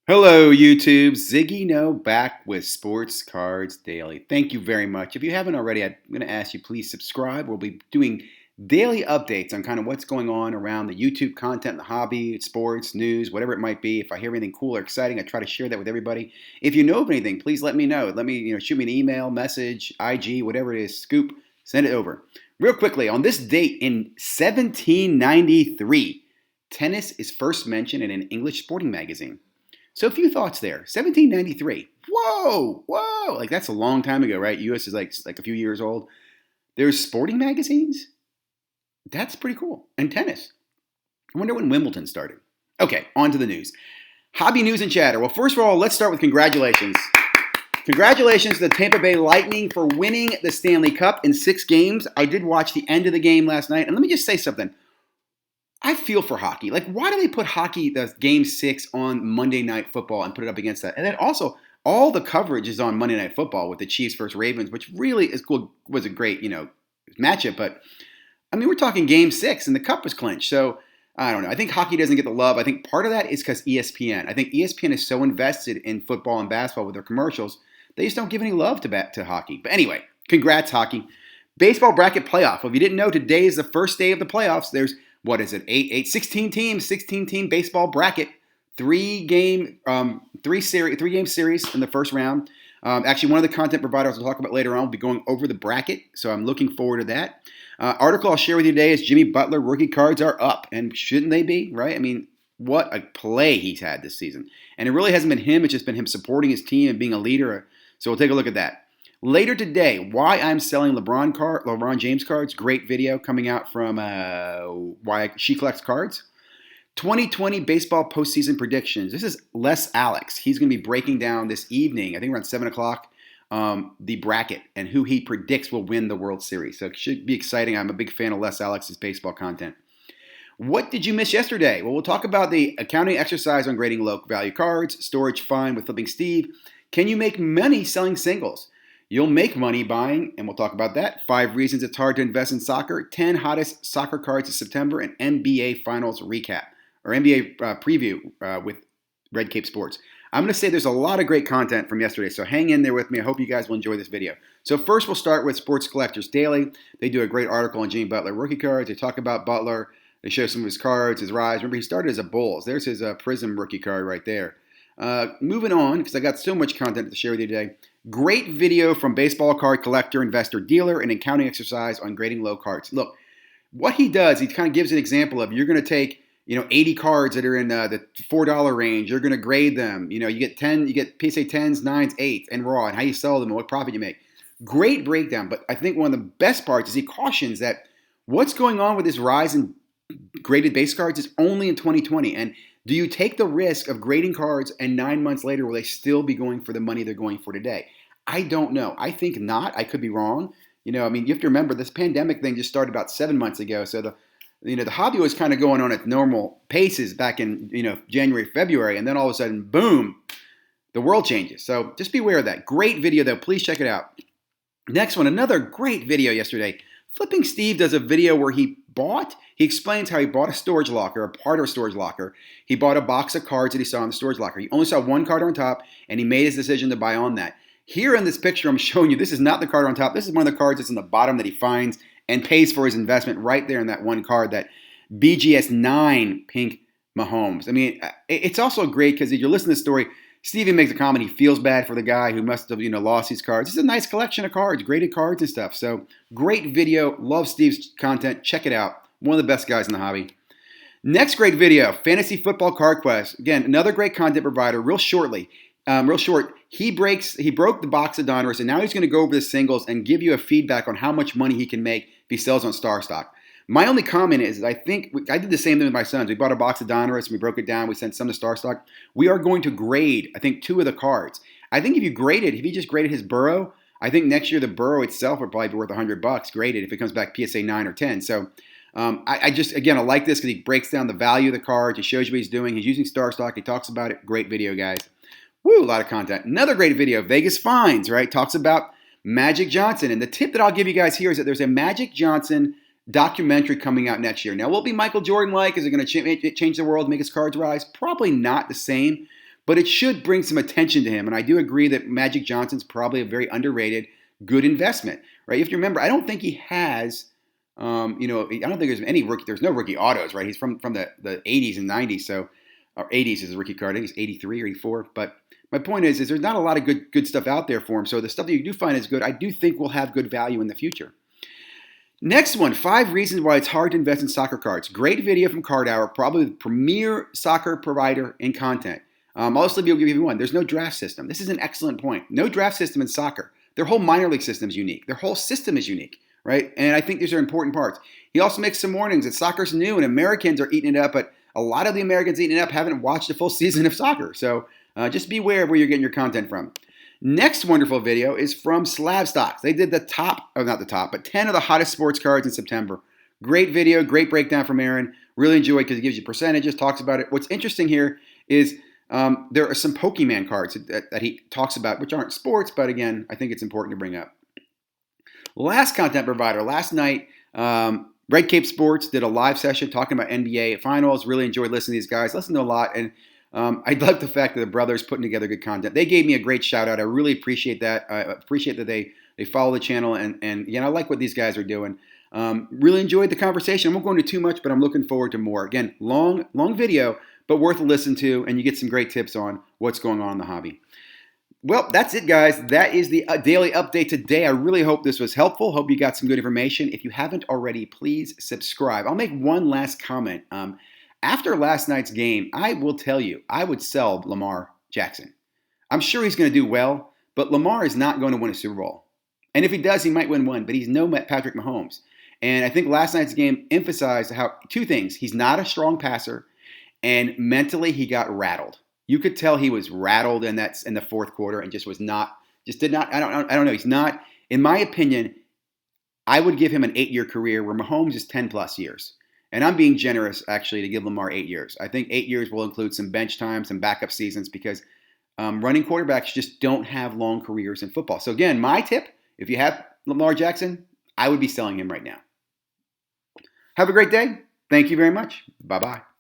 Hello, YouTube. ZiggyNo back with Sports Cards Daily. Thank you very much. If you haven't already, I'm going to ask you please subscribe. We'll be doing daily updates on kind of what's going on around the YouTube content, the hobby, sports, news, whatever it might be. If I hear anything cool or exciting, I try to share that with everybody. If you know of anything, please let me know. Let me, shoot me an email, message, IG, whatever it is, scoop, send it over. Real quickly, on this date in 1793, tennis is first mentioned in an English sporting magazine. So a few thoughts there. 1793. Whoa. Like that's a long time ago, right? US is like a few years old. There's sporting magazines? That's pretty cool. And tennis. I wonder when Wimbledon started. Okay, on to the news. Hobby news and chatter. Well, first of all, let's start with congratulations. Congratulations to the Tampa Bay Lightning for winning the Stanley Cup in 6 games. I did watch the end of the game last night, and let me just say something. I feel for hockey. Like, why do they put hockey, the Game 6, on Monday Night Football and put it up against that? And then also, all the coverage is on Monday Night Football with the Chiefs versus Ravens, which really is cool. Was a great, matchup. But, I mean, we're talking Game 6, and the Cup was clinched. So, I don't know. I think hockey doesn't get the love. I think part of that is because ESPN. I think ESPN is so invested in football and basketball with their commercials, they just don't give any love to hockey. But anyway, congrats, hockey. Baseball bracket playoff. Well, if you didn't know, today is the first day of the playoffs. There's 16 teams, 16-team baseball bracket, three-game series in the first round. Actually, one of the content providers we'll talk about later on will be going over the bracket, so I'm looking forward to that. Article I'll share with you today is Jimmy Butler rookie cards are up, and shouldn't they be, right? I mean, what a play he's had this season. And it really hasn't been him, it's just been him supporting his team and being a leader. So we'll take a look at that. Later today, why I'm selling LeBron James cards. Great video coming out from Why She Collects Cards. 2020 baseball postseason predictions. This is Les Alex. He's going to be breaking down this evening, I think around 7 o'clock, the bracket and who he predicts will win the World Series. So it should be exciting. I'm a big fan of Les Alex's baseball content. What did you miss yesterday? Well, we'll talk about the accounting exercise on grading low value cards, storage fine with Flipping Steve. Can you make money selling singles? You'll make money buying, and we'll talk about that. 5 reasons it's hard to invest in soccer. 10 hottest soccer cards of September, and NBA Finals recap, or NBA preview with Red Cape Sports. I'm going to say there's a lot of great content from yesterday, so hang in there with me. I hope you guys will enjoy this video. So first, we'll start with Sports Collectors Daily. They do a great article on Jimmy Butler rookie cards. They talk about Butler. They show some of his cards, his rise. Remember, he started as a Bulls. There's his Prism rookie card right there. Moving on, because I got so much content to share with you today. Great video from baseball card collector, investor, dealer, and accounting exercise on grading low cards. Look, what he does, he kind of gives an example of you're going to take 80 cards that are in the $4 range. You're going to grade them. You get PSA 10s, 9s, 8s, and raw, and how you sell them and what profit you make. Great breakdown, but I think one of the best parts is he cautions that what's going on with this rise in graded base cards is only in 2020, and do you take the risk of grading cards and 9 months later will they still be going for the money they're going for today? I don't know. I think not. I could be wrong. You have to remember this pandemic thing just started about 7 months ago. So the hobby was kind of going on its normal paces back in January, February, and then all of a sudden, boom, the world changes. So just be aware of that. Great video though. Please check it out. Next one, another great video yesterday. Flipping Steve does a video where he explains how he bought a storage locker, a part of a storage locker. He bought a box of cards that he saw in the storage locker. He only saw one card on top, and he made his decision to buy on that. Here in this picture I'm showing you, this is not the card on top. This is one of the cards that's in the bottom that he finds and pays for his investment right there in that one card, that BGS 9 pink Mahomes. I mean, it's also great because if you listen to the story, Steven makes a comment. He feels bad for the guy who must have, lost these cards. It's a nice collection of cards, graded cards and stuff. So great video. Love Steve's content. Check it out. One of the best guys in the hobby. Next great video, Fantasy Football Card Quest. Again, another great content provider. Real short. He broke the box of Donruss, and now he's going to go over the singles and give you a feedback on how much money he can make if he sells on Star Stock. My only comment is I think I did the same thing with my sons. We bought a box of Donruss, we broke it down, we sent some to Star Stock. We are going to grade, I think, 2 of the cards. I think if he just graded his Burrow, I think next year the Burrow itself would probably be worth $100 graded if it comes back PSA 9 or 10. So I like this because he breaks down the value of the cards. He shows you what he's doing. He's using Star Stock. He talks about it. Great video, guys. Woo, a lot of content. Another great video, Vegas Finds, right? Talks about Magic Johnson. And the tip that I'll give you guys here is that there's a Magic Johnson documentary coming out next year. Now, will it be Michael Jordan-like? Is it going to change the world, make his cards rise? Probably not the same. but it should bring some attention to him. And I do agree that Magic Johnson's probably a very underrated, good investment, right? You have to remember, I don't think he has, I don't think there's any rookie. There's no rookie autos, right? He's from the 80s and 90s, so or 80s is a rookie card. I think he's 83 or 84. But my point is there's not a lot of good stuff out there for him. So the stuff that you do find is good, I do think will have good value in the future. Next one, 5 reasons why it's hard to invest in soccer cards. Great video from Card Hour, probably the premier soccer provider in content. I'll also give you one. There's no draft system. This is an excellent point. No draft system in soccer. Their whole minor league system is unique. Their whole system is unique, right? And I think these are important parts. He also makes some warnings that soccer's new and Americans are eating it up, but a lot of the Americans eating it up haven't watched a full season of soccer. So just beware of where you're getting your content from. Next wonderful video is from Slab Stocks. They did not the top, but 10 of the hottest sports cards in September. Great video, great breakdown from Aaron. Really enjoy it because it gives you percentages, talks about it. What's interesting here is there are some Pokemon cards that he talks about, which aren't sports, but again, I think it's important to bring up. Last content provider, last night, Red Cape Sports did a live session talking about NBA Finals. Really enjoyed listening to these guys. Listened to a lot, and I love the fact that the brothers putting together good content. They gave me a great shout out. I really appreciate that. I appreciate that they follow the channel, and again, I like what these guys are doing. Really enjoyed the conversation. I won't go into too much, but I'm looking forward to more. Again, long video, but worth a listen to, and you get some great tips on what's going on in the hobby. Well, that's it, guys. That is the daily update today. I really hope this was helpful. Hope you got some good information. If you haven't already, please subscribe. I'll make one last comment. After last night's game, I will tell you, I would sell Lamar Jackson. I'm sure he's going to do well, but Lamar is not going to win a Super Bowl. And if he does, he might win one, but he's no Patrick Mahomes. And I think last night's game emphasized two things. He's not a strong passer, and mentally he got rattled. You could tell he was rattled in the fourth quarter and did not. I don't know. He's not, in my opinion, I would give him an 8-year career where Mahomes is 10 plus years. And I'm being generous, actually, to give Lamar 8 years. I think 8 years will include some bench time, some backup seasons, because running quarterbacks just don't have long careers in football. So again, my tip, if you have Lamar Jackson, I would be selling him right now. Have a great day. Thank you very much. Bye-bye.